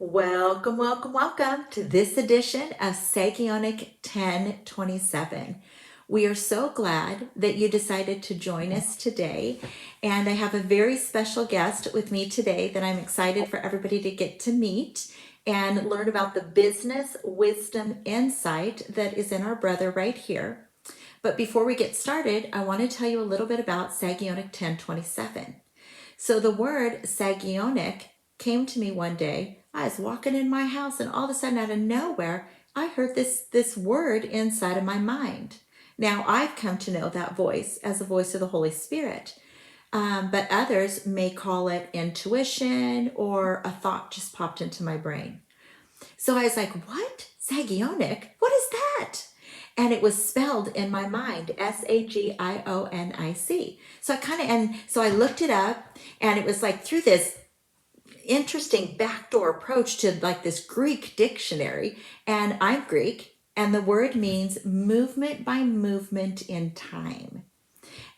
Welcome, welcome, welcome to this edition of Sagionic 1027. We are so glad that you decided to join us today. And I have a very special guest with me today that I'm excited for everybody to get to meet and learn about the business wisdom insight that is in our brother right here. But before we get started, I want to tell you a little bit about Sagionic 1027. So the word Sagionic came to me one day. I was walking in my house, and all of a sudden, out of nowhere, I heard this word inside of my mind. Now I've come to know that voice as the voice of the Holy Spirit. But others may call it intuition or a thought just popped into my brain. So I was like, what? Sagionic? What is that? And it was spelled in my mind, Sagionic. So I looked it up, and it was like through this interesting backdoor approach to like this Greek dictionary. And I'm Greek, and the word means movement by movement in time.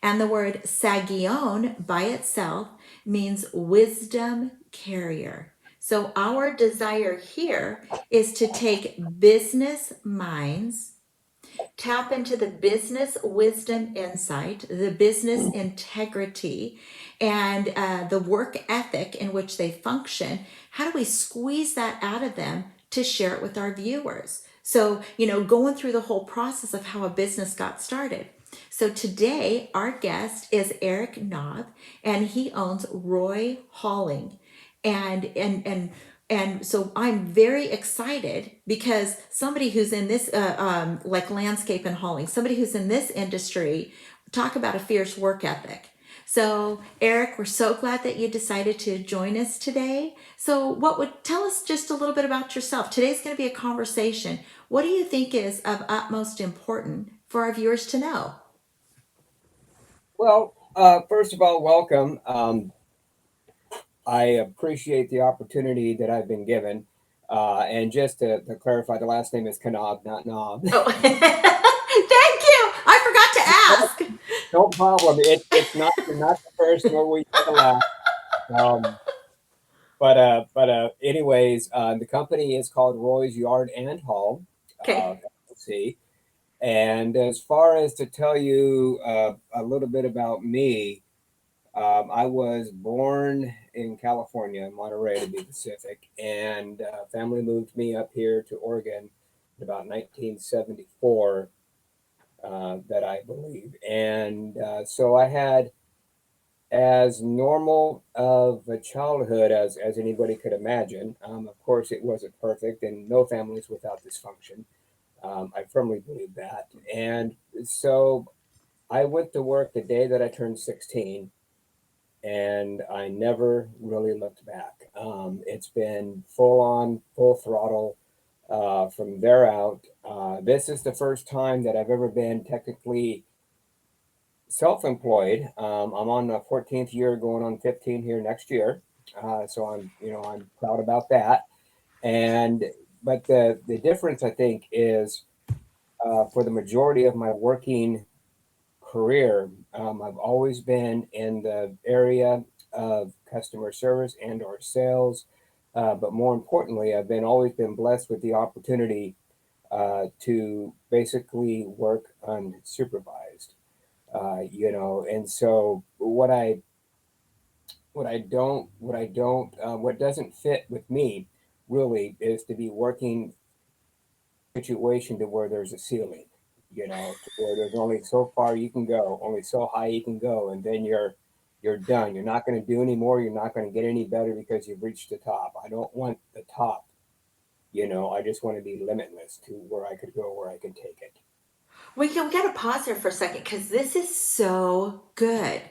And the word Sagion by itself means wisdom carrier. So our desire here is to take business minds, tap into the business wisdom insight, the business integrity, and the work ethic in which they function. How do we squeeze that out of them to share it with our viewers? So, going through the whole process of how a business got started. So today, our guest is Eric Knaub, and he owns Roy Hauling. And so I'm very excited because somebody who's in this like landscape and hauling, somebody who's in this industry, talk about a fierce work ethic. So Eric, we're so glad that you decided to join us today. So what would tell us just a little bit about yourself? Today's going to be a conversation. What do you think is of utmost importance for our viewers to know? Well, first of all, welcome. I appreciate the opportunity that I've been given. And just to clarify, the last name is Knaub, not Knob. Oh, thank you. I forgot to ask. No problem. It's not, you're not the first, nor will you be the last. Um, anyways, the company is called Roy's Yard and Haul, Okay. LLC. And as far as to tell you a little bit about me, I was born in California, Monterey to be specific, and family moved me up here to Oregon in about 1974, that I believe. And so I had as normal of a childhood as anybody could imagine. Of course, it wasn't perfect, and no families without dysfunction. I firmly believe that. And so I went to work the day that I turned 16, and I never really looked back. It's been full on, full throttle from there out. This is the first time that I've ever been technically self-employed. I'm on the 14th year, going on 15 here next year. So I'm proud about that. And but the difference I think is for the majority of my working career, I've always been in the area of customer service and or sales. But more importantly, I've been always been blessed with the opportunity to basically work unsupervised. And so what doesn't fit with me really is to be working situation to where there's a ceiling, to where there's only so far you can go, only so high you can go, and then you're done. You're not going to do any more. You're not going to get any better because you've reached the top. I don't want the top. I just want to be limitless to where I could go, where I can take it. We got to pause there for a second because this is so good.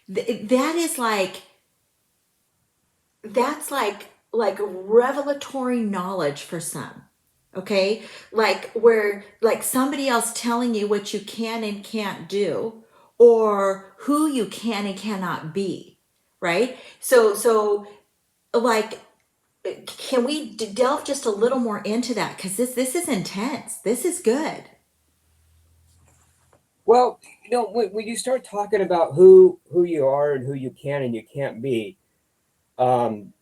That is that's like revelatory knowledge for some. Okay? Like where like somebody else telling you what you can and can't do or who you can and cannot be, right? So like can we delve just a little more into that cuz this is intense. This is good. Well, when you start talking about who you are and who you can and you can't be, um,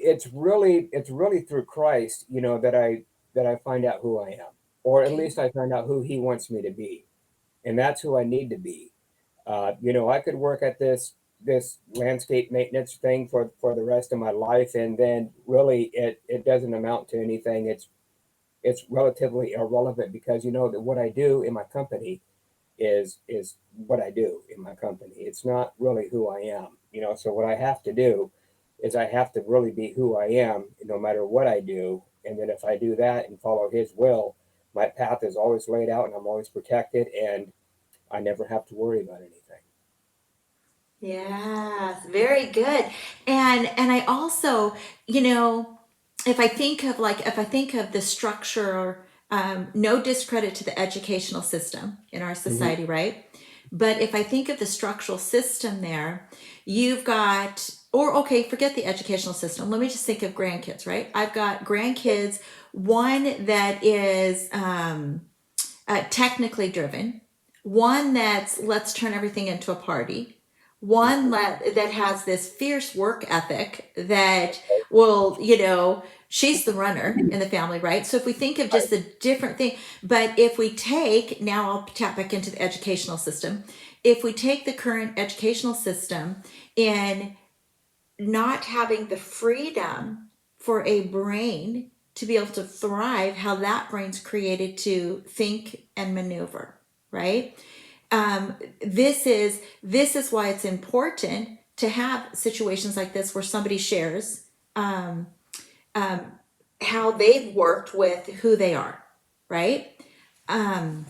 it's really through Christ, that I find out who I am, or at Okay. least I find out who He wants me to be, and that's who I need to be. I could work at this landscape maintenance thing for the rest of my life, and then really it doesn't amount to anything. It's relatively irrelevant because that what I do in my company is what I do in my company. It's not really who I am. So what I have to do is I have to really be who I am no matter what I do. And then if I do that and follow His will, my path is always laid out and I'm always protected and I never have to worry about anything. Yes, very good. And I also, you know, if I think of the structure, no discredit to the educational system in our Hmm. society, right? But if I think of the structural system there, you've got, or okay, forget the educational system. Let me just think of grandkids, right? I've got grandkids, one that is technically driven, one that's let's turn everything into a party, one that has this fierce work ethic that will, she's the runner in the family, right? So if we think of just the different thing, but if we take, now I'll tap back into the educational system. If we take the current educational system in not having the freedom for a brain to be able to thrive, how that brain's created to think and maneuver, right? This is why it's important to have situations like this where somebody shares how they've worked with who they are, right? Um,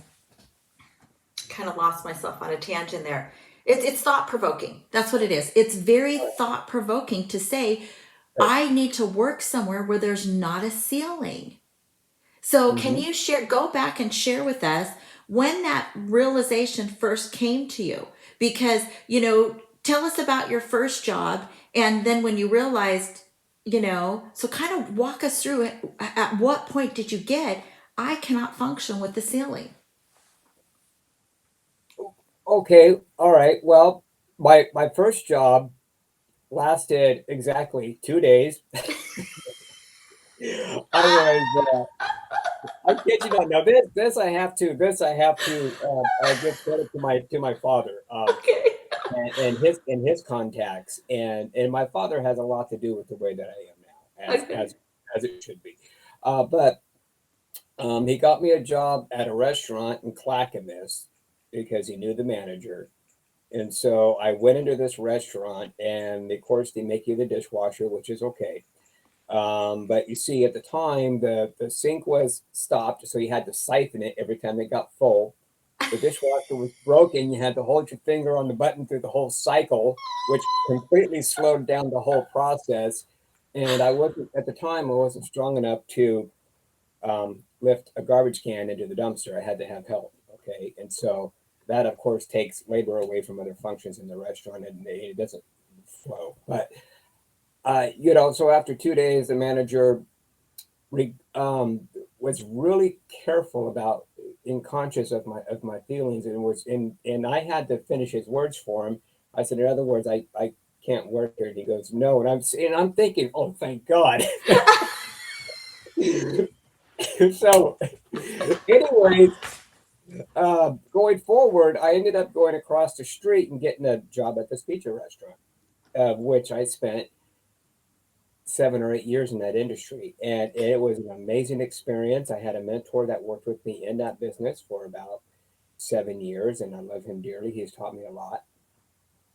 Kind of lost myself on a tangent there. It's thought provoking. That's what it is. It's very thought provoking to say, I need to work somewhere where there's not a ceiling. So, can Hmm. you go back and share with us when that realization first came to you? Because, tell us about your first job and then when you realized, so kind of walk us through it. At what point did you get, I cannot function with the ceiling? Okay, all right. Well, my first job lasted exactly 2 days. I was I kid you not. Now this I have to give credit to my father, Okay. and his contacts, and my father has a lot to do with the way that I am now, as Okay. as as it should be. But he got me a job at a restaurant in Clackamas because he knew the manager, and so I went into this restaurant, and of course they make you the dishwasher, which is okay. But you see, at the time, the sink was stopped, so you had to siphon it every time it got full. The dishwasher was broken. You had to hold your finger on the button through the whole cycle, which completely slowed down the whole process. And at the time, I wasn't strong enough to lift a garbage can into the dumpster. I had to have help. Okay. And so that, of course, takes labor away from other functions in the restaurant and it doesn't flow. But, so after 2 days, the manager re- um, was really careful about in conscious of my feelings and I had to finish his words for him. I said, in other words, I can't work here. And he goes, no. And I'm thinking, oh, thank God. So, anyways, going forward, I ended up going across the street and getting a job at this pizza restaurant, of which I spent 7 or 8 years in that industry. And it was an amazing experience. I had a mentor that worked with me in that business for about 7 years, and I love him dearly. He's taught me a lot.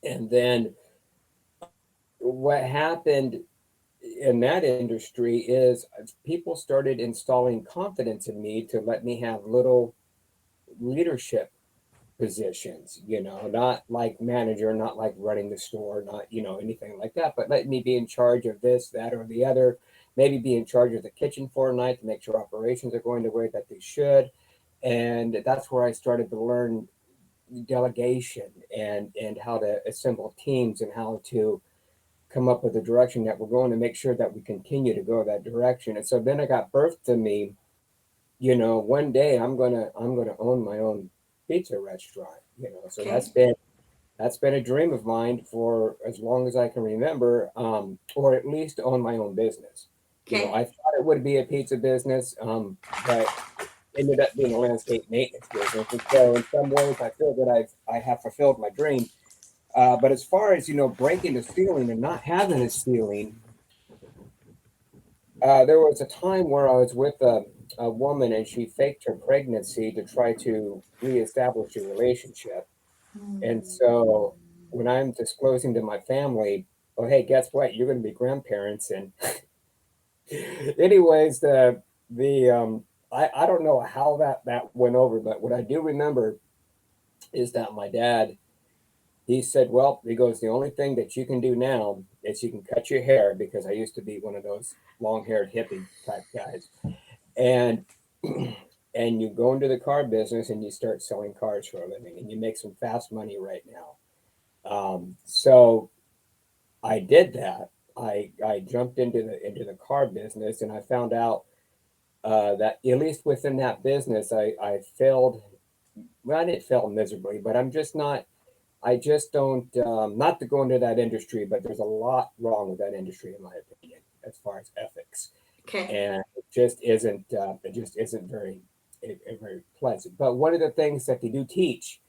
And then what happened in that industry is people started installing confidence in me to let me have little leadership positions, not like manager, not like running the store, not, anything like that, but let me be in charge of this, that, or the other, maybe be in charge of the kitchen for a night to make sure operations are going the way that they should. And that's where I started to learn delegation and how to assemble teams and how to come up with a direction that we're going to make sure that we continue to go that direction. And so then I got birthed to me, one day I'm gonna own my own pizza restaurant. So Okay. That's been a dream of mine for as long as I can remember, or at least own my own business. Okay. I thought it would be a pizza business, but ended up being a landscape maintenance business. And so, in some ways, I feel that I have fulfilled my dream. But as far as breaking the ceiling and not having a ceiling, there was a time where I was with a woman and she faked her pregnancy to try to reestablish a relationship. And so when I'm disclosing to my family, oh, hey, guess what? You're going to be grandparents. And anyways, I don't know how that went over, but what I do remember is that my dad, he said, well, he goes, the only thing that you can do now is you can cut your hair, because I used to be one of those long haired hippie type guys. And and you go into the car business and you start selling cars for a living and you make some fast money right now. So I did that. I jumped into the car business, and I found out that at least within that business, I failed. Well, I didn't fail miserably, but I'm just not. I just don't. Not to go into that industry, but there's a lot wrong with that industry, in my opinion, as far as ethics, Okay. and it just isn't. It just isn't very pleasant. But one of the things that they do teach,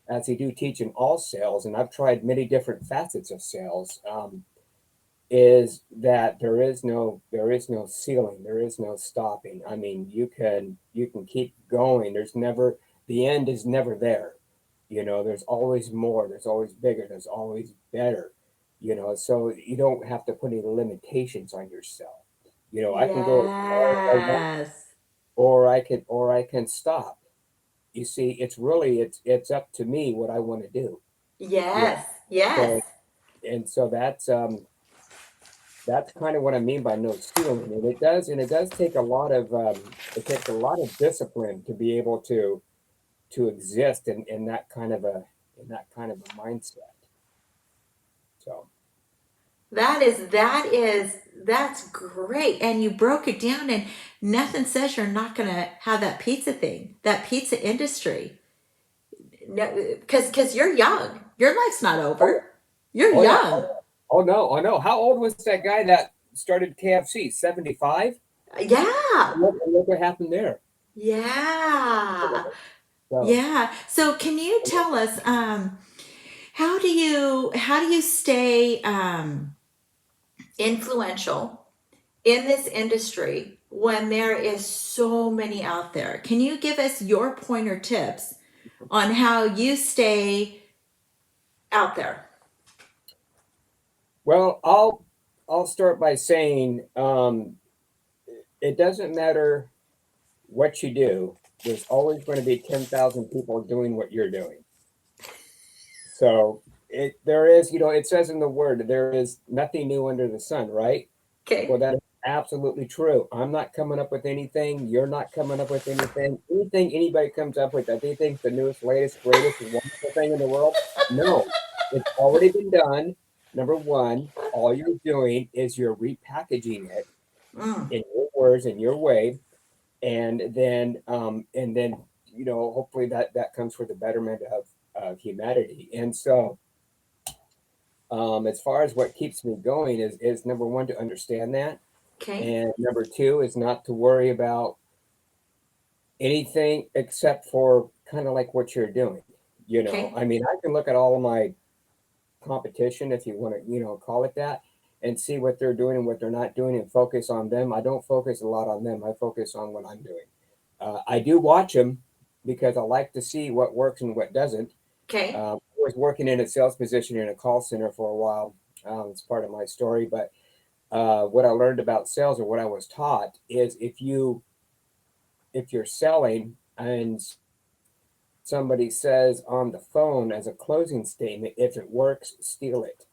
as they do teach in all sales, and I've tried many different facets of sales, is that there is no ceiling, there is no stopping. I mean, you can keep going. There's never the end is never there. There's always more, there's always bigger, there's always better. So you don't have to put any limitations on yourself. I can go as far as I want, Yes. or I can stop. You see, it's up to me what I want to do. You know, Yes. Yes. so and so that's kind of what I mean by no ceiling. And it does take a lot of discipline to be able to exist in that kind of a mindset. So That's great. And you broke it down, and nothing says you're not gonna have that pizza thing, that pizza industry. No, because you're young. Your life's not oh over. You're oh yeah, young. oh no, oh no. How old was that guy that started KFC? 75. Yeah. Look what happened there. Yeah. So Yeah. So can you tell us how do you stay influential in this industry when there is so many out there? Can you give us your pointer tips on how you stay out there? well, I'll start by saying, it doesn't matter what you do. There's always going to be 10,000 people doing what you're doing. So there is, it says in the word, there is nothing new under the sun, right? Well, Okay. that is absolutely true. I'm not coming up with anything. You're not coming up with anything. Anything anybody comes up with that they think the newest, latest, greatest, wonderful thing in the world, no, it's already been done. Number one, all you're doing is you're repackaging it Mm. in your words, in your way, and then hopefully that comes for the betterment of humanity. And so, as far as what keeps me going is number one, to understand that, Okay. and number two is not to worry about anything except for kind of like what you're doing. Okay. I mean, I can look at all of my competition, if you want to, call it that, and see what they're doing and what they're not doing and focus on them. I don't focus a lot on them. I focus on what I'm doing. I do watch them because I like to see what works and what doesn't. Okay. I was working in a sales position in a call center for a while. It's part of my story, but what I learned about sales, or what I was taught, is if you're selling and somebody says on the phone as a closing statement, if it works, steal it.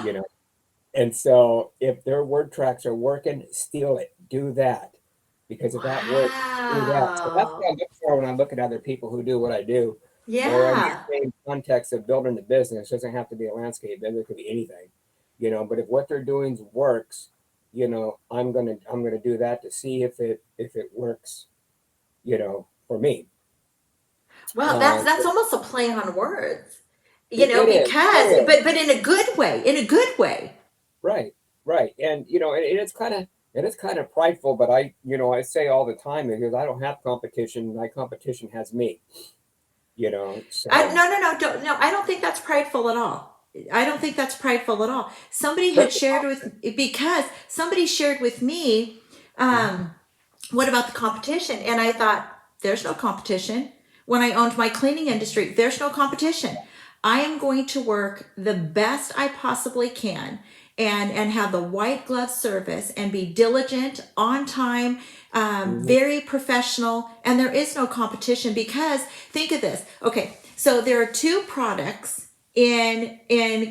You know, and so if their word tracks are working, steal it. Do that, because if that works, do that. So that's what I Wow. look for when I look at other people who do what I do, or in the Yeah. same context of building the business. It doesn't have to be a landscape business; it could be anything. But if what they're doing works, I'm gonna do that to see if it works. For me. Well, that's Um, that's almost a play on words. You know, It is. because It is. but in a good way, in a good way. Right. Right. And it's kind of prideful, but I say all the time because I don't have competition. My competition has me. So No, no, no, don't, no. I don't think that's prideful at all. I don't think that's prideful at all. Somebody had that's shared with because somebody shared with me, um, what about the competition? And I thought, there's no competition. When I owned my cleaning industry, there's no competition. I am going to work the best I possibly can and have the white glove service and be diligent, on time, Mhm. very professional, and there is no competition because think of this. Okay, so there are two products in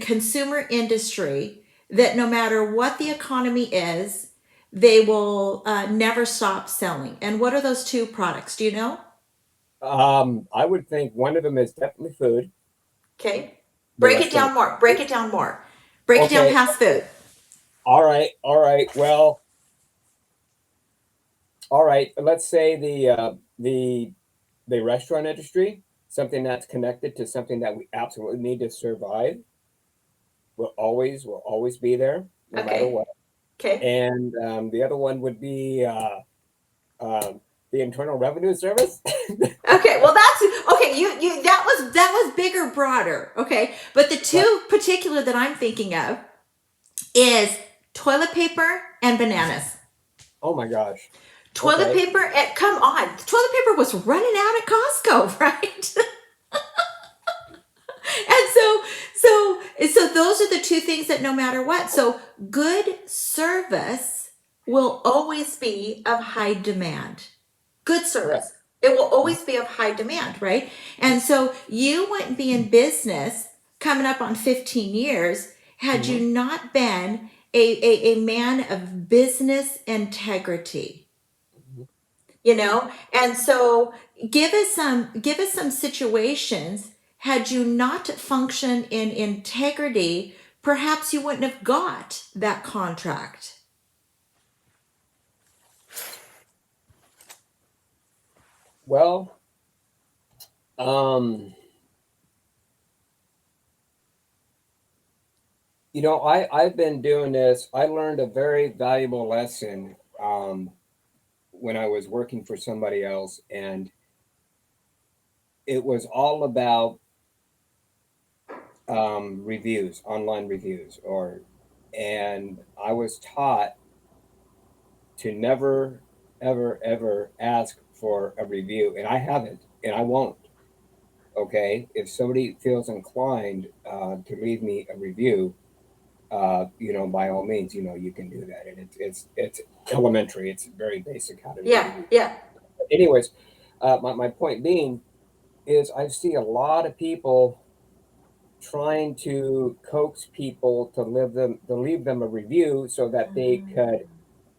consumer industry that no matter what the economy is, they will never stop selling. And what are those two products? Do you know? I would think one of them is definitely food. Okay. The Break it rest of them. down more. Break it down more. Break it down Okay. past food. All right. All right. Well, all right. Let's say the restaurant industry, something that's connected to something that we absolutely need to survive, will always be there, no matter Okay. what. Okay. And the other one would be um, the Internal Revenue Service. Okay. Well, that's okay. You that was bigger, broader. Okay. But the Right. two particular that I'm thinking of is toilet paper and bananas. Oh my gosh. Toilet Okay. paper, come on. Toilet paper was running out at Costco, right? And so those are the two things that no matter what. So good service will always be of high demand. Good Correct. service. It will always be of high demand, right? And so you wouldn't be in business coming up on 15 years had you Mhm. not been a man of business integrity, you know. And so give us some situations, had you not functioned in integrity, perhaps you wouldn't have got that contract. Well, um, I've been doing this. I learned a very valuable lesson when I was working for somebody else, and it was all about reviews, online reviews, and I was taught to never, ever, ever ask for a review, and I haven't, and I won't. Okay, if somebody feels inclined to leave me a review, by all means, you can do that, and it's elementary. It's very basic how to do Yeah, reviews. yeah. But anyways, my point being is I see a lot of people trying to coax people to leave them a review so that they could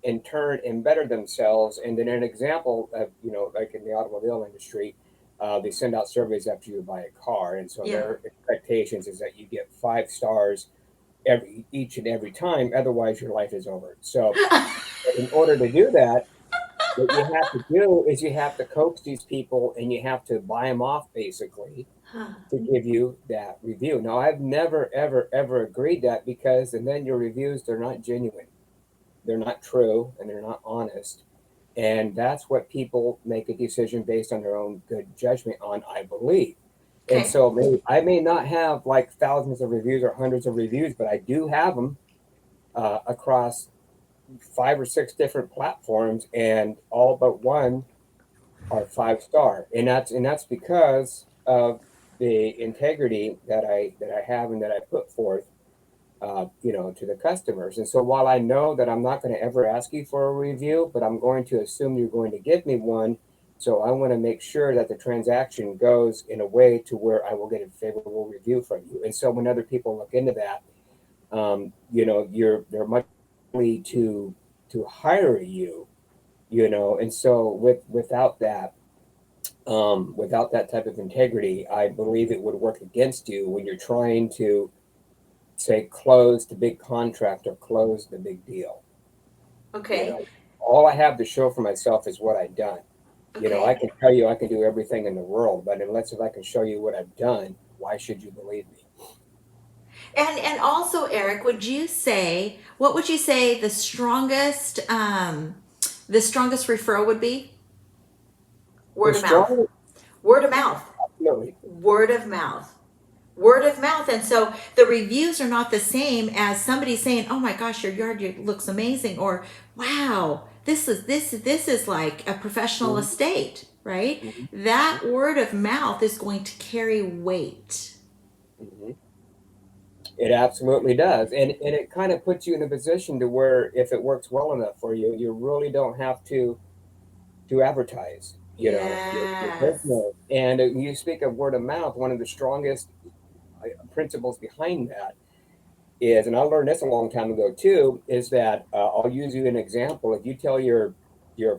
in turn embetter themselves. And then an example of, like in the automobile industry, they send out surveys after you buy a car, and so Yeah. their expectations is that you get 5 stars each and every time. Otherwise, your life is over. So, in order to do that, what you have to do is you have to coax these people, and you have to buy them off basically Huh. to give you that review. Now, I've never, ever, ever agreed that because, and then your reviews, they're not genuine, they're not true, and they're not honest. And that's what people make a decision based on their own good judgment on, I believe. And Okay. so I may not have like thousands of reviews or hundreds of reviews, but I do have them across 5 or 6 different platforms, and all but one are 5 star, and that's because of the integrity that I have and that I put forth, to the customers. And so while I know that I'm not going to ever ask you for a review, but I'm going to assume you're going to give me one. So I want to make sure that the transaction goes in a way to where I will get a favorable review from you. And so when other people look into that, they're much likely to hire you, and so without that type of integrity, I believe it would work against you when you're trying to say close the big contract or close the big deal. You Okay. know, all I have to show for myself is what I've done. I Okay. can tell you I can do everything in the world, but unless if I can show you what I've done, why should you believe me? And also, Eric, what would you say the strongest referral would be? The Word of mouth. strong, Word of mouth. absolutely. Word of mouth. Word of mouth. And so the reviews are not the same as somebody saying, "Oh my gosh, your yard looks amazing," or "Wow, this is like a professional Mhm, estate," right? mhm, That word of mouth is going to carry weight. mhm. It absolutely does. And it kind of puts you in a position to where if it works well enough for you, you really don't have to advertise, your Yes. business. And you speak of word of mouth, one of the strongest principles behind that is, and I learned this a long time ago too, is that I'll use you an example. If you tell your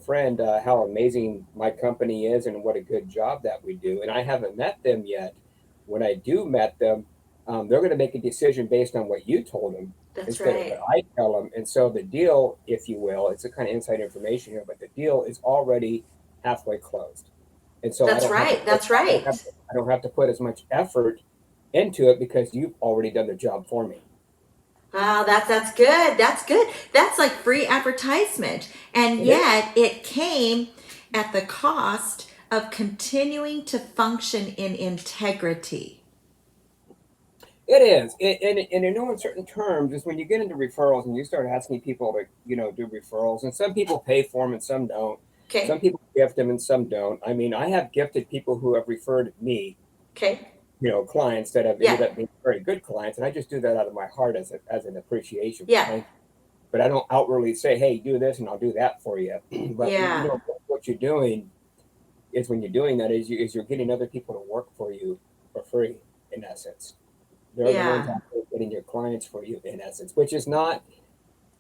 friend how amazing my company is and what a good job that we do, and I haven't met them yet, when I do met them, they're going to make a decision based on what you told them That's instead of what right. I tell them. And so the deal, if you will, it's a kind of inside information here, but the deal is already halfway closed. And so That's right. That's right. I don't have to put as much effort into it because you've already done the job for me. Wow, that's good. That's good. That's like free advertisement. And It is. yet it came at the cost of continuing to function in integrity. It is. And in no uncertain terms is when you get into referrals and you start asking people to, do referrals, and some people pay for them and some don't. Some Okay. people gift them and some don't. I mean, I have gifted people who have referred me, Okay. clients that have Yeah. ended up being very good clients, and I just do that out of my heart as an appreciation for Yeah. thank you. But I don't outwardly say, "Hey, do this and I'll do that for you." But Yeah. what you're doing is when you're doing that is you're getting other people to work for you for free in essence. They're the ones Yeah. out there getting your clients for you in essence, which is not,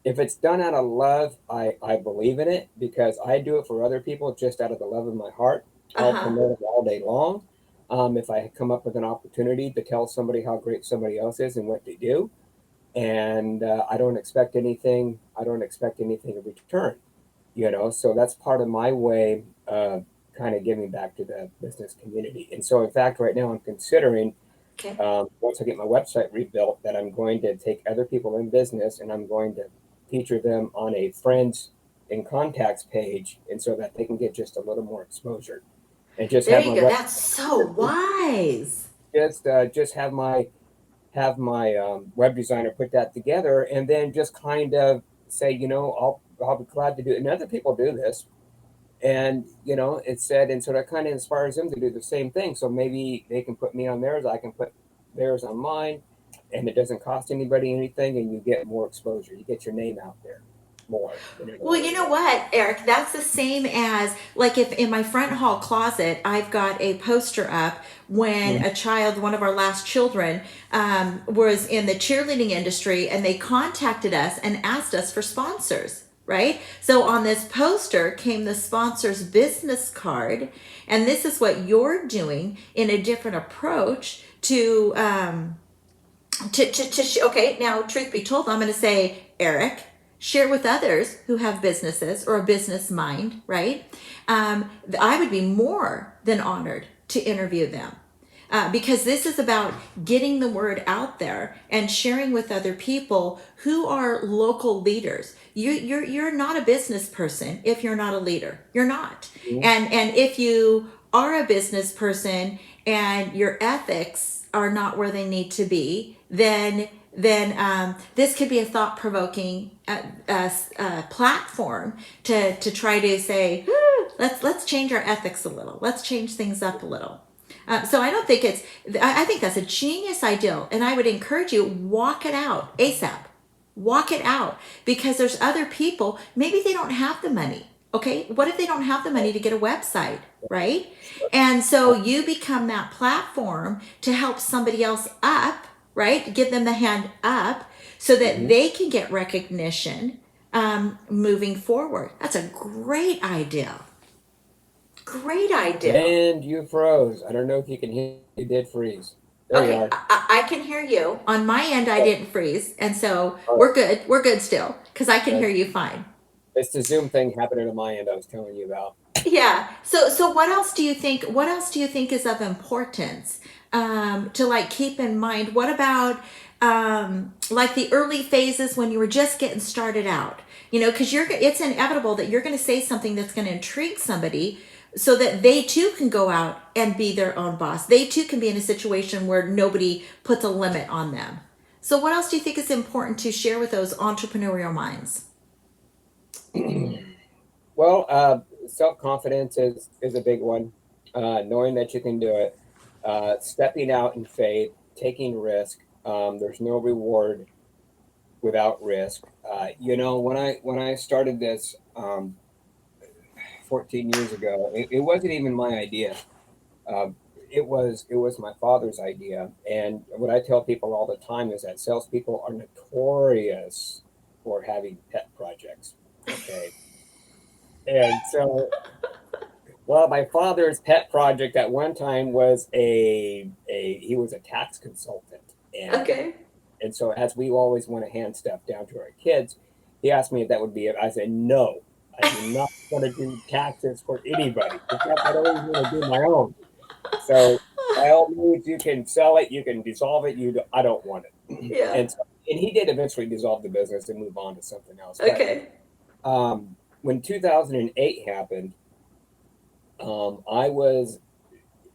if it's done out of love, I believe in it because I do it for other people just out of the love of my heart. I'll Uh-huh. promote it all day long. If I come up with an opportunity to tell somebody how great somebody else is and what they do, and I don't expect anything, in return, so that's part of my way of kind of giving back to the business community. And so, in fact, right now I'm considering Okay. once I get my website rebuilt, that I'm going to take other people in business and I'm going to feature them on a friends and contacts page, and so that they can get just a little more exposure, and just There have you my go. web, That's so wise. just have my web designer put that together, and then just kind of say, I'll be glad to do it. And other people do this, and it said, and so that kind of inspires them to do the same thing. So maybe they can put me on theirs, I can put theirs on mine, and it doesn't cost anybody anything, and you get more exposure, you get your name out there more than it Well, you already know is. what, Eric? That's the same as like if in my front hall closet, I've got a poster up when Mhm. a child, one of our last children, was in the cheerleading industry and they contacted us and asked us for sponsors, right? So on this poster came the sponsor's business card. And this is what you're doing in a different approach okay, now truth be told, I'm going to say, Eric, share with others who have businesses or a business mind, right? I would be more than honored to interview them. Because this is about getting the word out there and sharing with other people who are local leaders. You're not a business person if you're not a leader. You're not. Mhm. And if you are a business person and your ethics are not where they need to be, then this could be a thought provoking platform to try to say, let's change our ethics a little. Let's change things up a little. So I don't think it's. I think that's a genius idea, and I would encourage you walk it out ASAP. Walk it out because there's other people. Maybe they don't have the money. Okay, what if they don't have the money to get a website, right? And so you become that platform to help somebody else up, right? Give them the hand up so that Mhm. they can get recognition moving forward. That's a great idea. Great idea. And you froze. I don't know if you can hear, you did freeze. There you Okay, are. I can hear you. On my end, I Oh, didn't freeze, and so all we're good. We're good still because I can right. hear you fine. It's the Zoom thing happening on my end I was telling you about. Yeah. So what else do you think? What else do you think is of importance to like keep in mind? What about like the early phases when you were just getting started out, because it's inevitable that you're going to say something that's going to intrigue somebody so that they too can go out and be their own boss. They too can be in a situation where nobody puts a limit on them. So what else do you think is important to share with those entrepreneurial minds? Well, self-confidence is a big one. Knowing that you can do it, stepping out in faith, taking risk. There's no reward without risk. When I started this 14 years ago, it wasn't even my idea. Um, it was my father's idea. And what I tell people all the time is that salespeople are notorious for having pet projects. Okay, and so, well, my father's pet project at one time was a he was a tax consultant, and Okay. and so as we always want to hand stuff down to our kids, he asked me if that would be it. I said no. I do not want to do taxes for anybody. In fact, I don't even want to do my own. So by all means, you can sell it, you can dissolve it. I don't want it. Yeah. And he did eventually dissolve the business and move on to something else. But Okay. when 2008 happened, I was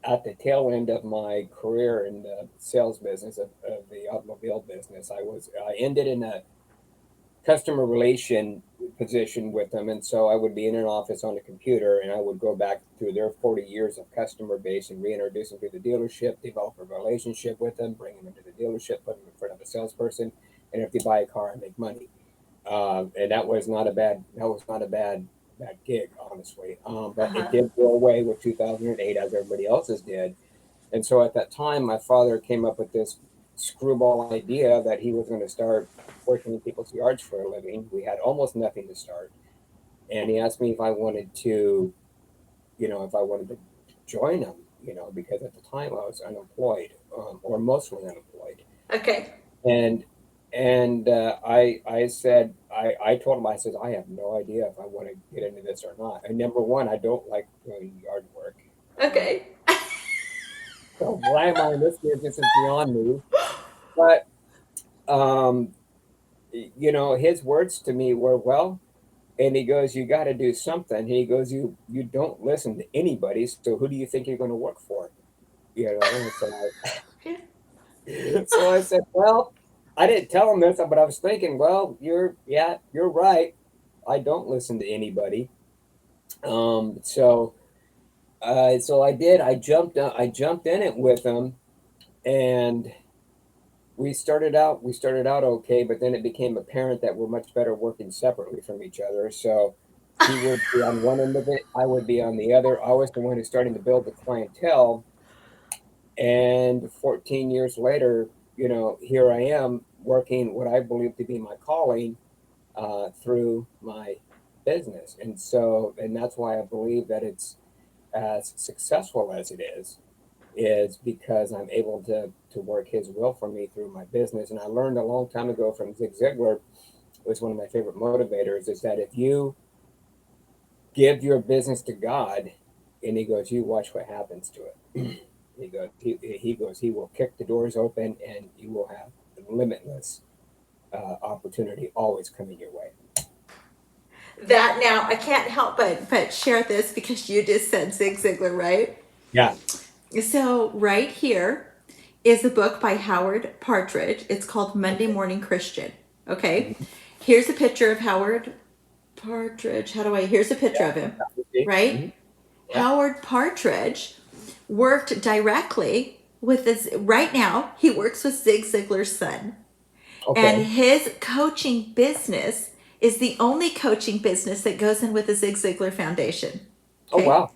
at the tail end of my career in the sales business of the automobile business. I ended in a customer relation position with them, and so I would be in an office on a computer, and I would go back through their 40 years of customer base and reintroduce them to the dealership, develop a relationship with them, bring them into the dealership, put them in front of a salesperson, and if they buy a car, I make money. And that was not a bad gig, honestly. But it Uh-huh. did go away with 2008, as everybody else's did. And so at that time, my father came up with this screwball idea that he was going to start working in people's yards for a living. We had almost nothing to start, and he asked me if I wanted to join him, because at the time I was unemployed, or mostly unemployed, Okay. and I said I told him, I said, I have no idea if I want to get into this or not. And number one, I don't like doing yard work. Um, Okay. so why am I in this business is beyond me. But um, his words to me were, well, and he goes, you got to do something. He goes, you don't listen to anybody, so who do you think you're going to work for? And so I said, well, I didn't tell him this, but I was thinking, well, you're right. I don't listen to anybody. So I did. I jumped in it with him, and we started out okay, but then it became apparent that we're much better working separately from each other. So he would be on one end of it, I would be on the other. I was the one who's starting to build the clientele, and 14 years later, here I am working what I believe to be my calling, through my business. And that's why I believe that it's as successful as it is because I'm able to work his will for me through my business. And I learned a long time ago from Zig Ziglar, was one of my favorite motivators, is that if you give your business to God, and he goes, you watch what happens to it. He will kick the doors open, and you will have limitless opportunity always coming your way. That now I can't help but share this because you just said Zig Ziglar, right? Yeah. So right here is a book by Howard Partridge. It's called Monday Okay. Morning Christian. Okay. Mhm. Here's a picture of Howard Partridge. Here's a picture of him, Yeah. right? Mhm. Yeah. Howard Partridge worked directly with this. Right now, he works with Zig Ziglar's son. And Okay. his coaching business is the only coaching business that goes in with the Zig Ziglar Foundation. Oh, Okay. wow.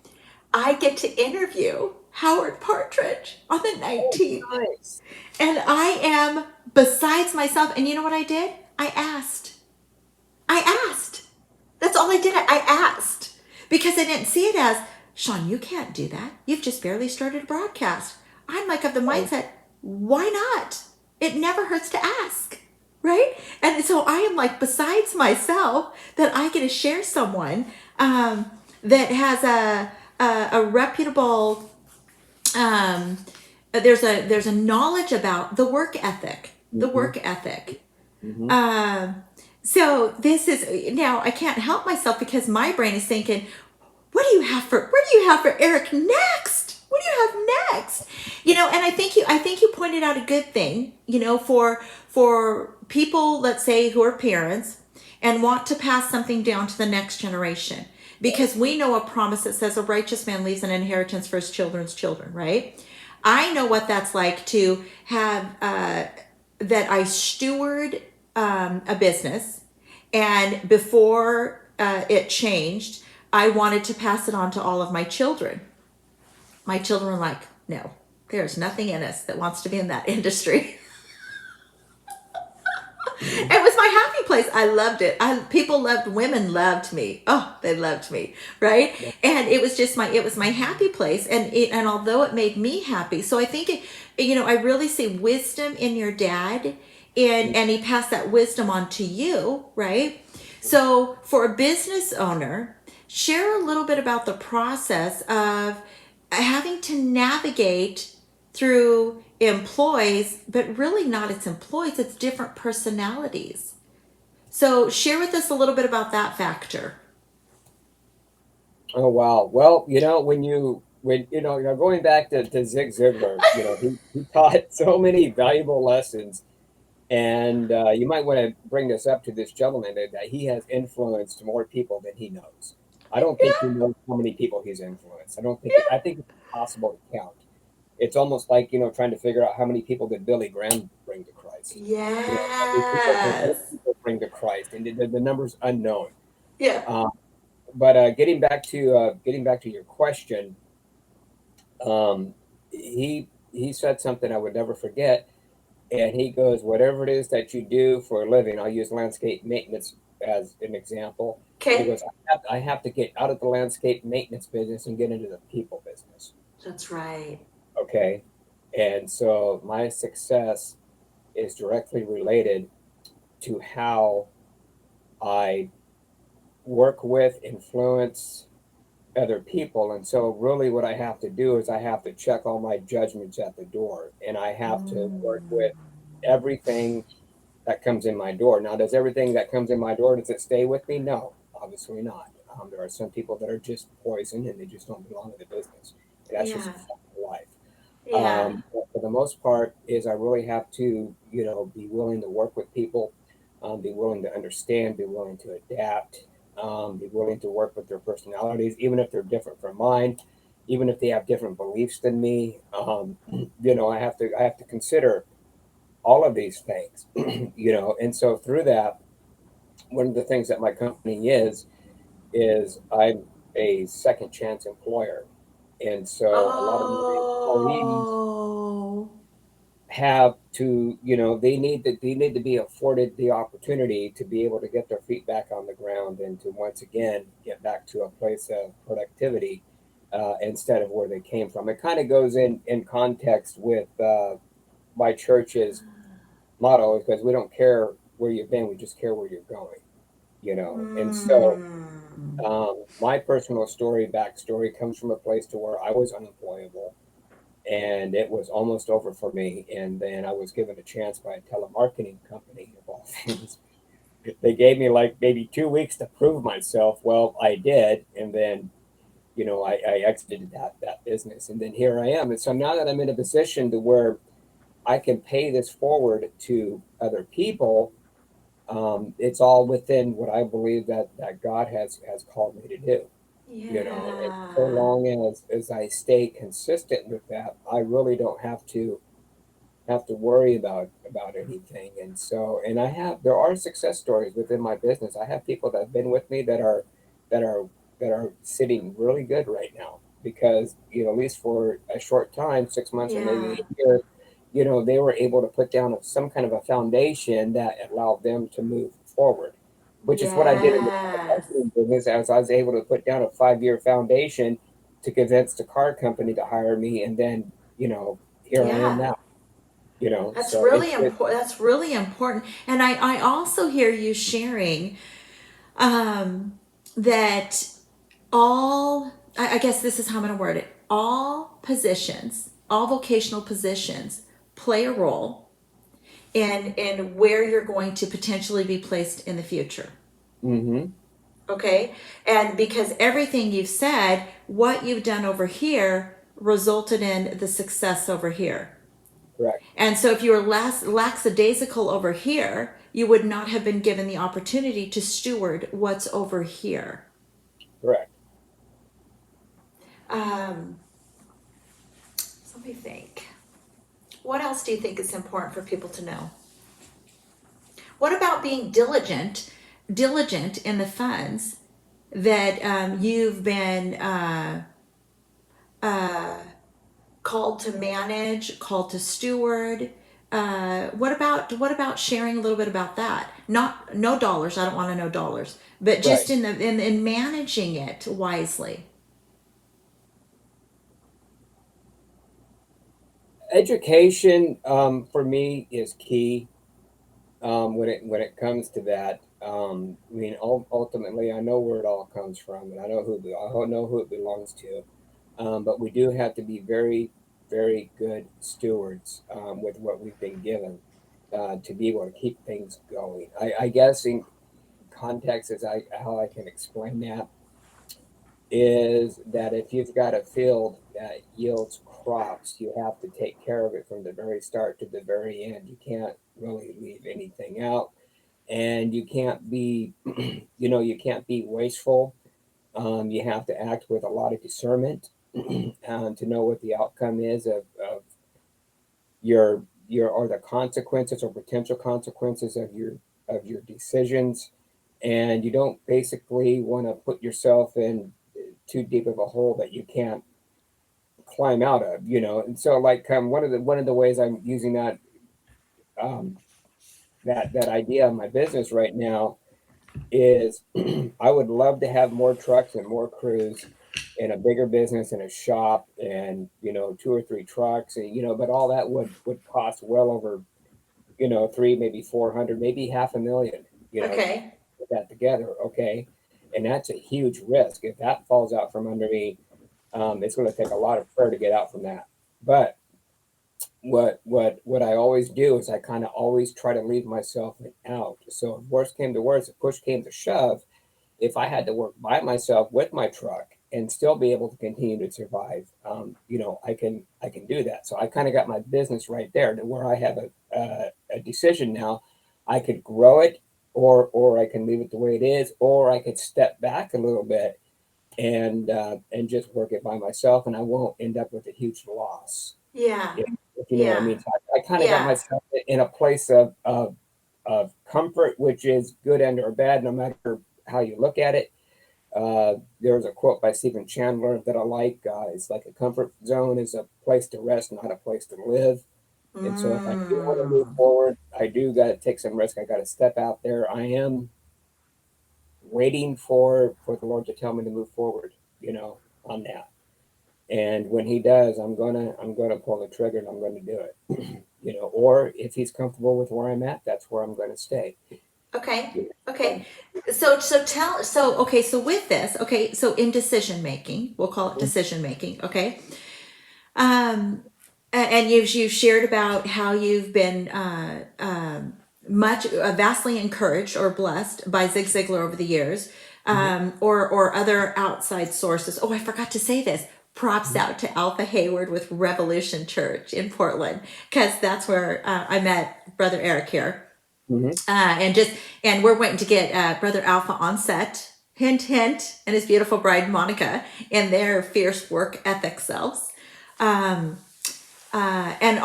I get to interview Howard Partridge on the Oh, 19th. nice. And I am besides myself. And you know what I did? I asked. I asked. That's all I did. I asked because I didn't see it as, Shawn, you can't do that. You've just barely started a broadcast. I'm like of the Oh, mindset, why not? It never hurts to ask, right? And so I am like besides myself that I get to share someone that has a reputable, um, there's a knowledge about the work ethic, the Mm-hmm. work ethic. Mm-hmm. So this is now I can't help myself because my brain is thinking, what do you have for Eric next? What do you have next? And I think you pointed out a good thing, for people, let's say, who are parents and want to pass something down to the next generation. Right. Because we know a promise that says a righteous man leaves an inheritance for his children's children, right? I know what that's like to have that I steward a business, and before it changed, I wanted to pass it on to all of my children. My children were like, no, there's nothing in us that wants to be in that industry. Mm-hmm. It was my happy place. I loved it. Women loved me. Oh, they loved me, right? Yeah. And it was my happy place. And although it made me happy, so I think I really see wisdom in your dad, and he passed that wisdom on to you, right? So for a business owner, share a little bit about the process of having to navigate through employees, but really not its employees, it's different personalities. So share with us a little bit about that factor. Oh wow. Well, going back to Zig Ziglar, he taught so many valuable lessons, and you might want to bring this up to this gentleman that he has influenced more people than he knows. I don't think he knows how many people he's influenced. I think it's impossible to count. It's almost like trying to figure out how many people did Billy Graham bring to Christ. How many people did other Yes. people bring to Christ, and the number's unknown. Yeah. Um, but getting back to your question, he said something I would never forget, and he goes, "Whatever it is that you do for a living," I'll use landscape maintenance as an example. And he Okay. goes, "I have to get out of the landscape maintenance business and get into the people business." That's right. Okay, and so my success is directly related to how I work with, influence other people. And so, really, what I have to do is I have to check all my judgments at the door, and I have to work with everything that comes in my door. Now, does everything that comes in my door, does it stay with me? No, obviously not. There are some people that are just poison and they just don't belong in the business. And that's just Yeah. a fact of life. Yeah. But for the most part, is I really have to, be willing to work with people, be willing to understand, be willing to adapt, be willing to work with their personalities, even if they're different from mine, even if they have different beliefs than me. I have to consider all of these things, and so through that, one of the things that my company is I'm a second chance employer, and so a lot of my employees Oh. have to, they need to be afforded the opportunity to be able to get their feet back on the ground and to once again get back to a place of productivity, instead of where they came from. It kind of goes in context with my church's motto, because we don't care where you've been, we just care where you're going. And so, Mm. my personal backstory comes from a place to where I was unemployable, and it was almost over for me. And then I was given a chance by a telemarketing company, of all things. They gave me like maybe 2 weeks to prove myself. Well, I did, and then I exited that business, and then here I am. And so now that I'm in a position to where I can pay this forward to other people, it's all within what I believe that God has called me to do. And so Yeah. long as I stay consistent with that, I really don't have to worry about anything. And so, and there are success stories within my business. I have people that have been with me that are that are sitting really good right now, because at least for a short time, 6 months or maybe Yeah. a year, they were able to put down some kind of a foundation that allowed them to move forward, which is what I did in the Yes. marketing business. As I was able to put down a 5-year foundation to convince the car company to hire me, and then here I am Yeah. now. That's So really important. That's really important. And I also hear you sharing that I guess this is how I'm going to word it. All vocational positions play a role and where you're going to potentially be placed in the future. Mm-hmm. Okay. And because everything you've said, what you've done over here resulted in the success over here. Correct. And so if you were lackadaisical over here, you would not have been given the opportunity to steward what's over here. Correct. Um, let me think. What else do you think is important for people to know? What about being diligent in the funds that you've been called to manage, called to steward? What about sharing a little bit about that? Not no dollars. I don't want to know dollars, but Right. just in managing it wisely. Education for me is key when it comes to that. I mean, ultimately, I know where it all comes from, and I know who it belongs to. But we do have to be very, very good stewards with what we've been given to be able to keep things going. I guess in context, how I can explain that is that if you've got a field that yields crops, you have to take care of it from the very start to the very end. You can't really leave anything out, and you can't be, you can't be wasteful. You have to act with a lot of discernment to know what the outcome is of your or the consequences or potential consequences of your decisions, and you don't basically want to put yourself in too deep of a hole that you can't climb out of. And so like one of the ways I'm using um, that idea of my business right now is I would love to have more trucks and more crews and a bigger business and a shop and two or three trucks and but all that would cost well over three, maybe 400, maybe half a million, to Okay. put that together. Okay. And that's a huge risk. If that falls out from under me, it's going to take a lot of prayer to get out from that. But what I always do is I kind of always try to leave myself out. So if worst came to worst, if push came to shove, if I had to work by myself with my truck and still be able to continue to survive, I can do that. So I kind of got my business right there to where I have a decision now. I could grow it, or I can leave it the way it is, or I could step back a little bit and just work it by myself, and I won't end up with a huge loss. Yeah. If you know what I Yeah. mean. So I kind of got Yeah. myself in a place of comfort, which is good and or bad, no matter how you look at it. There's a quote by Stephen Chandler that I like. It's like a comfort zone is a place to rest, not a place to live. And so if I do want to move Mm. forward, I do got to take some risk. I got to step out there. I am waiting for the Lord to tell me to move forward, on that. And when He does, I'm gonna pull the trigger and I'm going to do it. Or if He's comfortable with where I'm at, that's where I'm going to stay. Okay. Um, Okay. So with this, okay, so in decision making, we'll call it decision making, okay? Um and you've shared about how you've been vastly encouraged or blessed by Zig Ziglar over the years, mhm, or other outside sources. Oh, I forgot to say this. Props out to Alpha Hayward with Revolution Church in Portland, because that's where I met Brother Eric here. mhm, And we're waiting to get Brother Alpha on set, hint hint, and his beautiful bride Moniquea in their fierce work ethic selves. Um, and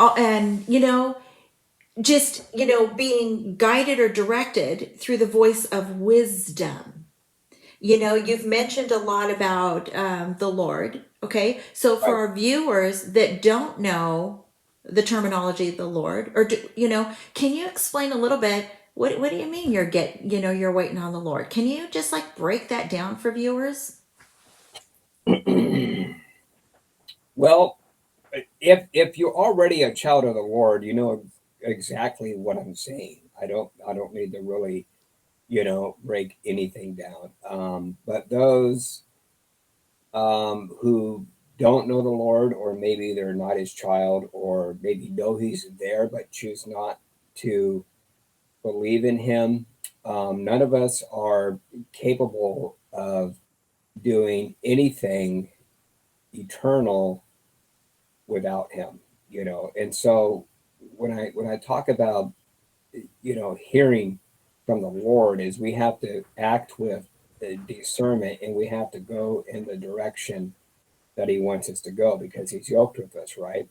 just being guided or directed through the voice of wisdom. You've mentioned a lot about the Lord. Okay, so for right. our viewers that don't know the terminology of the Lord, or can you explain a little bit? What do you mean you're waiting on the Lord? Can you just like break that down for viewers? Well, if you're already a child of the Lord, you know exactly what I'm saying. I don't need to really break anything down. But those who don't know the Lord, or maybe they're not His child, or maybe know He's there but choose not. to believe in him. None of us are capable of doing anything eternal without him, And so when I talk about, hearing from the Lord, is we have to act with discernment, and we have to go in the direction that he wants us to go, because he's yoked with us, right?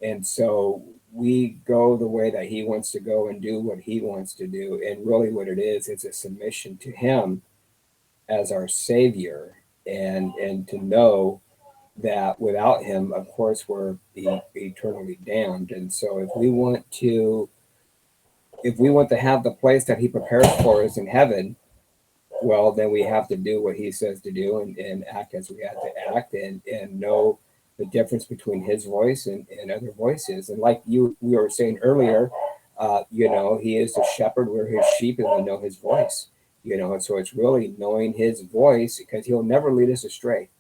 And so we go the way that he wants to go and do what he wants to do. And really what it is, it's a submission to him as our savior, and to know that without him, of course, we're eternally damned. And so if we want to have the place that he prepares for us in heaven, well, then we have to do what he says to do, and act as we have to act, and know the difference between his voice and other voices. And like we were saying earlier, he is the shepherd, we're his sheep, and we know his voice. And so it's really knowing his voice, because he'll never lead us astray.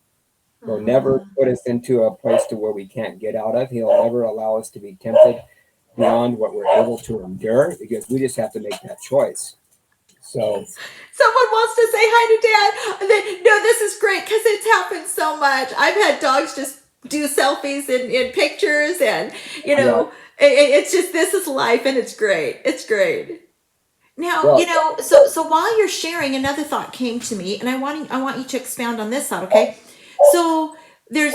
He'll never put us into a place to where we can't get out of. He'll never allow us to be tempted beyond what we're able to endure, because we just have to make that choice. So someone wants to say hi to Dad. No, this is great because it's happened so much. I've had dogs just do selfies in pictures, and it's just, this is life, and it's great. It's great. Now, well, so while you're sharing, another thought came to me, and I want you to expound on this thought, okay? So there's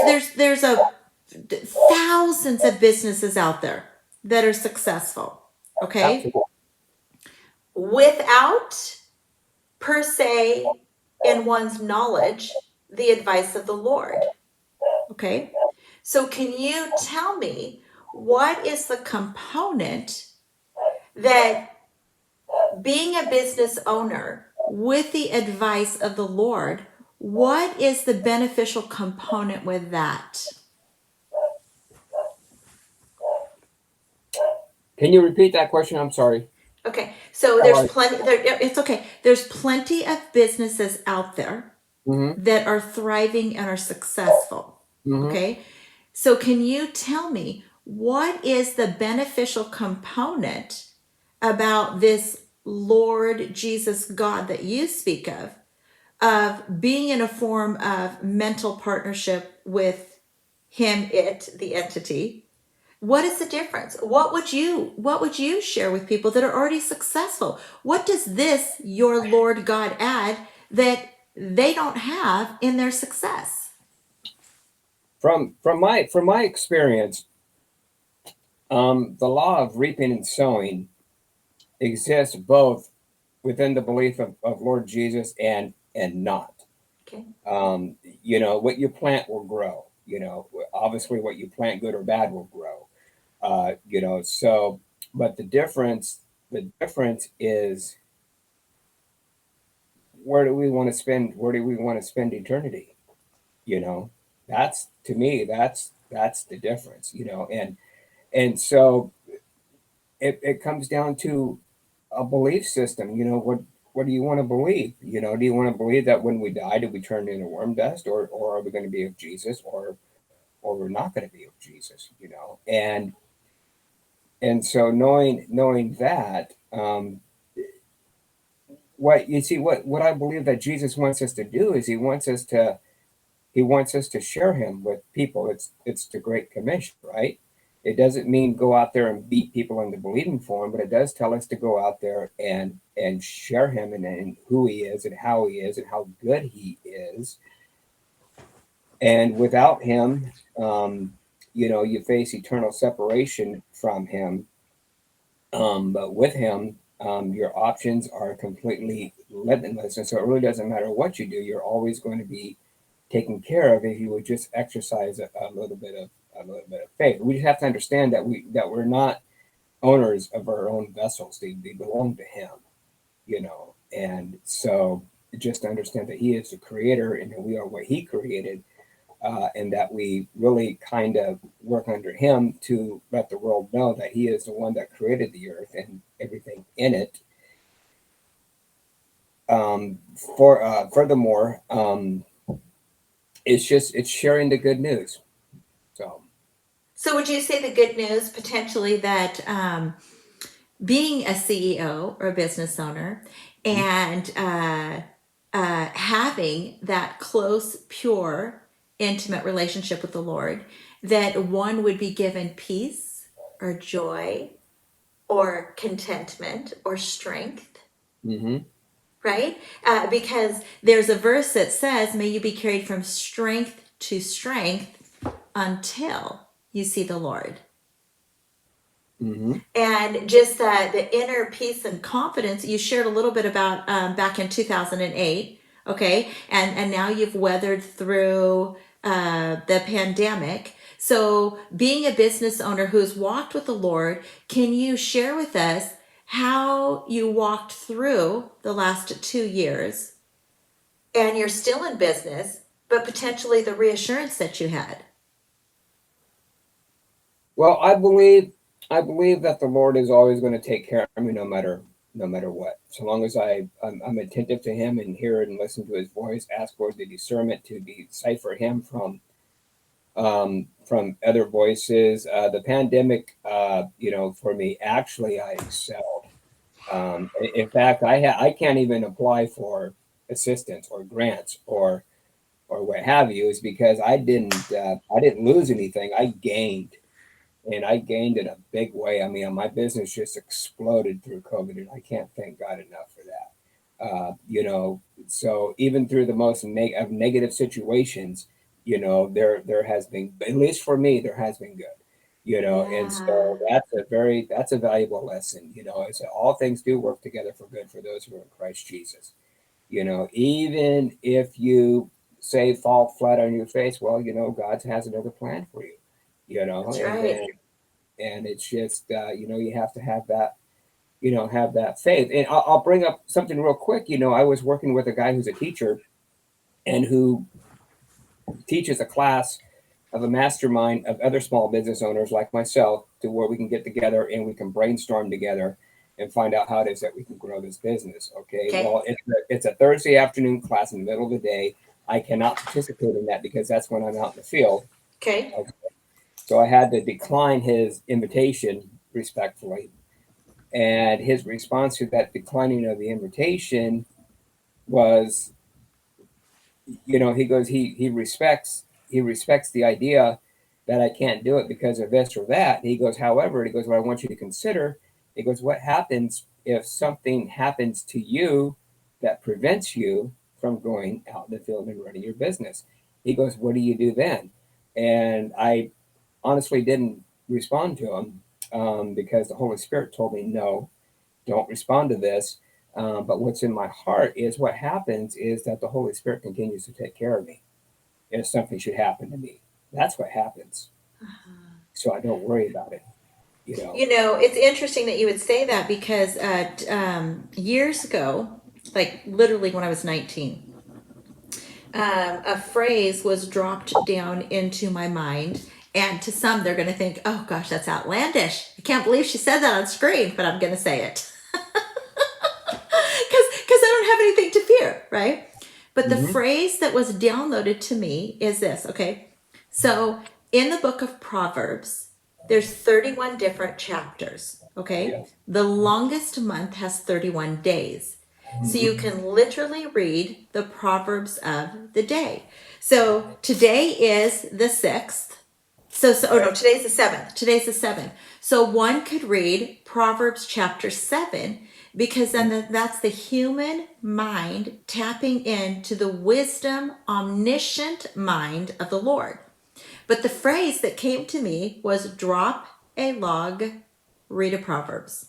thousands of businesses out there that are successful, okay? absolutely. Without, per se, in one's knowledge, the advice of the Lord, okay? So can you tell me, what is the component that being a business owner with the advice of the Lord, what is the beneficial component with that? Can you repeat that question? I'm sorry. Okay, so there's plenty. It's okay. There's plenty of businesses out there that are thriving and are successful. Okay, so can you tell me, what is the beneficial component about this Lord Jesus God that you speak of being in a form of mental partnership with him, the entity? What is the difference? What would you share with people that are already successful? What does this, your Lord God, add that they don't have in their success? From my experience, the law of reaping and sowing exists both within the belief of Lord Jesus and not. Okay. What you plant will grow. Obviously, what you plant, good or bad, will grow. So, but the difference is, where do we want to spend eternity? That's, to me, that's the difference. And so it comes down to a belief system. What do you want to believe? Do you want to believe that when we die, do we turn into worm dust, or are we going to be of Jesus, or we're not going to be of Jesus? And so knowing that, what I believe that Jesus wants us to do is he wants us to share him with people. It's the Great Commission, right? It doesn't mean go out there and beat people into believing for him, but it does tell us to go out there and share him, and who he is, and how he is, and how good he is. And without him, you face eternal separation from him. But with him, your options are completely limitless, and so it really doesn't matter what you do. You're always going to be taken care of if you would just exercise a little bit of faith. We just have to understand that we're not owners of our own vessels; they belong to Him. And so just to understand that He is the Creator, and that we are what He created, and that we really kind of work under Him to let the world know that He is the one that created the earth and everything in it. Furthermore, it's sharing the good news. So So would you say the good news potentially that being a CEO or a business owner and having that close, pure, intimate relationship with the Lord, that one would be given peace or joy or contentment or strength, Mm-hmm. right? Because there's a verse that says, may you be carried from strength to strength until you see the Lord. Mm-hmm. And just the inner peace and confidence you shared a little bit about back in 2008, okay, and now you've weathered through the pandemic. So being a business owner who's walked with the Lord, can you share with us how you walked through the last 2 years, and you're still in business, but potentially the reassurance that you had? Well, I believe that the Lord is always going to take care of me no matter what. So long as I'm attentive to Him and hear and listen to His voice, ask for the discernment to decipher Him from other voices. The pandemic, for me, actually, I excelled. In fact, I can't even apply for assistance or grants or what have you, is because I didn't lose anything. I gained, and I gained in a big way. I mean, my business just exploded through COVID, and I can't thank God enough for that. So even through the most of negative situations, there has been, at least for me, there has been good. And Yeah, so that's a valuable lesson. Is that all things do work together for good for those who are in Christ Jesus. Even if you say fall flat on your face, well, God has another plan for you. that's And then right. and it's just you have to have that faith. And I'll bring up something real quick. I was working with a guy who's a teacher and who teaches a class of a mastermind of other small business owners like myself, to where we can get together and we can brainstorm together and find out how it is that we can grow this business. Okay. Okay. Well, it's a Thursday afternoon class in the middle of the day. I cannot participate in that because that's when I'm out in the field. Okay. Okay. So I had to decline his invitation respectfully. And his response to that declining of the invitation was, he goes, he respects the idea that I can't do it because of this or that. He goes, however, he goes, what I want you to consider, he goes, what happens if something happens to you that prevents you from going out in the field and running your business? He goes, what do you do then? And I honestly didn't respond to him, because the Holy Spirit told me, no, don't respond to this. But what's in my heart is, what happens is that the Holy Spirit continues to take care of me. If something should happen to me, that's what happens. So I don't worry about it. You know. It's interesting that you would say that because years ago, like literally when I was 19, a phrase was dropped down into my mind. And to some, they're going to think, oh gosh, that's outlandish. I can't believe she said that on screen, but I'm going to say it. Because I don't have anything to fear, right? But the Mm-hmm. phrase that was downloaded to me is this, okay? So in the book of Proverbs, there's 31 different chapters, okay? Yes. The longest month has 31 days. So you Mm-hmm. can literally read the Proverbs of the day. So today is the 6th. Oh no, Right. today's the 7th. Today's the 7th. So one could read Proverbs chapter 7, because then that's the human mind tapping into the wisdom, omniscient mind of the Lord. But the phrase that came to me was drop a log, read a Proverbs.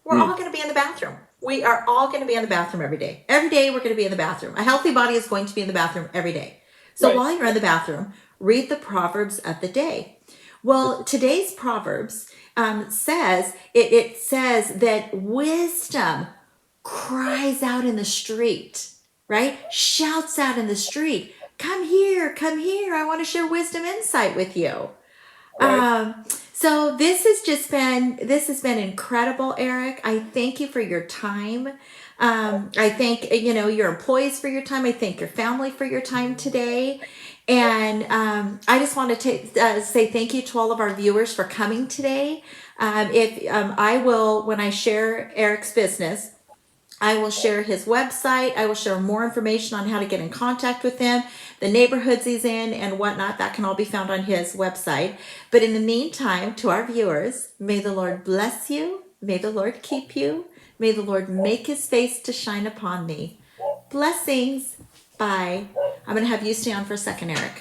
We're all Mm. going to be in the bathroom. We are all going to be in the bathroom every day. Every day we're going to be in the bathroom. A healthy body is going to be in the bathroom every day. So Right. while you're in the bathroom, read the Proverbs of the day. Well, today's Proverbs it says that wisdom cries out in the street, right? Shouts out in the street. Come here, come here. I want to share wisdom insight with you. Right. Um, so this has been incredible, Eric. I thank you for your time. I thank your employees for your time. I thank your family for your time today. And I just want to say thank you to all of our viewers for coming today. I will, when I share Eric's business, I will share his website. I will share more information on how to get in contact with him, the neighborhoods he's in, and whatnot. That can all be found on his website. But in the meantime, to our viewers, may the Lord bless you. May the Lord keep you. May the Lord make his face to shine upon thee. Blessings. Bye. I'm going to have you stay on for a second, Eric.